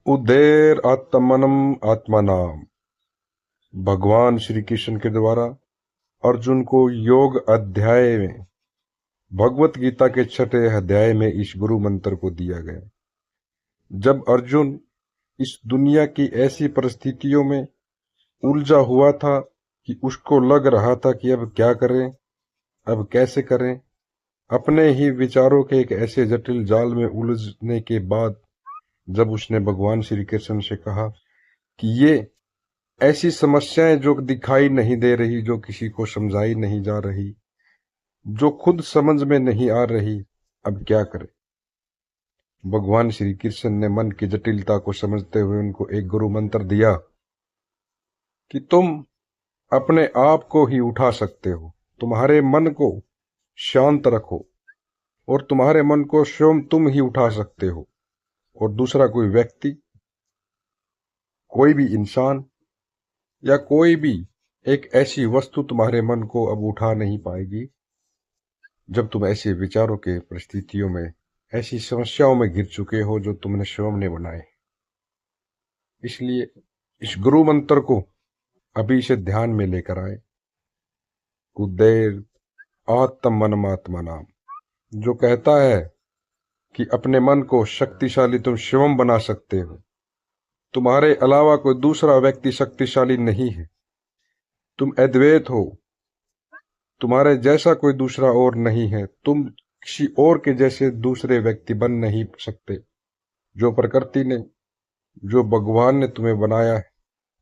उदेर आत्मनम आत्मनाम। भगवान श्री कृष्ण के द्वारा अर्जुन को योग अध्याय में भगवत गीता के 6ठे अध्याय में इस गुरु मंत्र को दिया गया। जब अर्जुन इस दुनिया की ऐसी परिस्थितियों में उलझा हुआ था कि उसको लग रहा था कि अब क्या करें, अब कैसे करें, अपने ही विचारों के एक ऐसे जटिल जाल में उलझने के बाद जब उसने भगवान श्री कृष्ण से कहा कि ये ऐसी समस्याएं जो दिखाई नहीं दे रही, जो किसी को समझाई नहीं जा रही, जो खुद समझ में नहीं आ रही, अब क्या करें। भगवान श्री कृष्ण ने मन की जटिलता को समझते हुए उनको एक गुरु मंत्र दिया कि तुम अपने आप को ही उठा सकते हो, तुम्हारे मन को शांत रखो और तुम्हारे मन को स्वयं तुम ही उठा सकते हो, और दूसरा कोई व्यक्ति, कोई भी इंसान या कोई भी एक ऐसी वस्तु तुम्हारे मन को अब उठा नहीं पाएगी। जब तुम ऐसे विचारों के परिस्थितियों में, ऐसी समस्याओं में घिर चुके हो जो तुमने स्वयं ने बनाए। इसलिए इस गुरु मंत्र को अभी से ध्यान में लेकर आए। उदेर आत्म मनमात्मा नाम, जो कहता है कि अपने मन को शक्तिशाली तुम स्वयं बना सकते हो, तुम्हारे अलावा कोई दूसरा व्यक्ति शक्तिशाली नहीं है, तुम अद्वैत हो, तुम्हारे जैसा कोई दूसरा और नहीं है, तुम किसी और के जैसे दूसरे व्यक्ति बन नहीं सकते। जो प्रकृति ने, जो भगवान ने तुम्हें बनाया है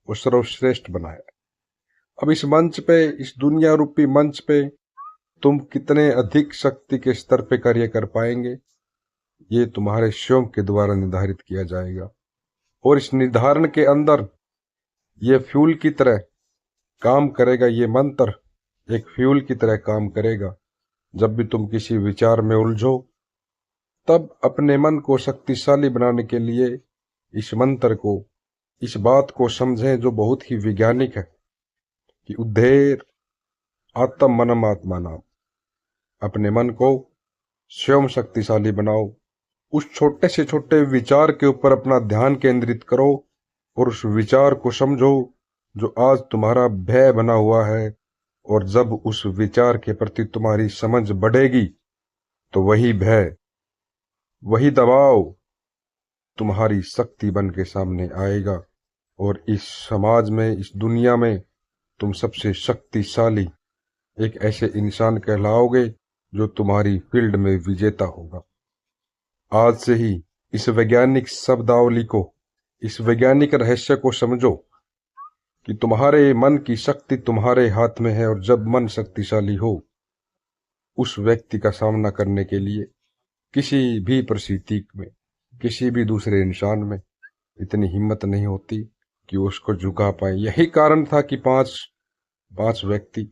वो सर्वश्रेष्ठ बनाया है। अब इस मंच पे, इस दुनिया रूपी मंच पे तुम कितने अधिक शक्ति के स्तर पे कार्य कर पाएंगे, ये तुम्हारे स्वयं के द्वारा निर्धारित किया जाएगा। और इस निर्धारण के अंदर ये फ्यूल की तरह काम करेगा। ये मंत्र एक फ्यूल की तरह काम करेगा। जब भी तुम किसी विचार में उलझो, तब अपने मन को शक्तिशाली बनाने के लिए इस मंत्र को, इस बात को समझें जो बहुत ही वैज्ञानिक है कि उद्धेर आत्म मनम आत्मा नाम। अपने मन को स्वयं शक्तिशाली बनाओ। उस छोटे से छोटे विचार के ऊपर अपना ध्यान केंद्रित करो और उस विचार को समझो जो आज तुम्हारा भय बना हुआ है। और जब उस विचार के प्रति तुम्हारी समझ बढ़ेगी तो वही भय, वही दबाव तुम्हारी शक्ति बन के सामने आएगा। और इस समाज में, इस दुनिया में तुम सबसे शक्तिशाली एक ऐसे इंसान कहलाओगे जो तुम्हारी फील्ड में विजेता होगा। आज से ही इस वैज्ञानिक शब्दावली को, इस वैज्ञानिक रहस्य को समझो कि तुम्हारे मन की शक्ति तुम्हारे हाथ में है। और जब मन शक्तिशाली हो, उस व्यक्ति का सामना करने के लिए किसी भी परिस्थिति में, किसी भी दूसरे इंसान में इतनी हिम्मत नहीं होती कि वो उसको झुका पाए। यही कारण था कि पांच व्यक्ति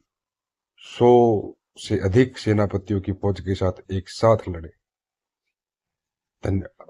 100 से अधिक सेनापतियों की फौज के साथ एक साथ लड़े। धन्यवाद।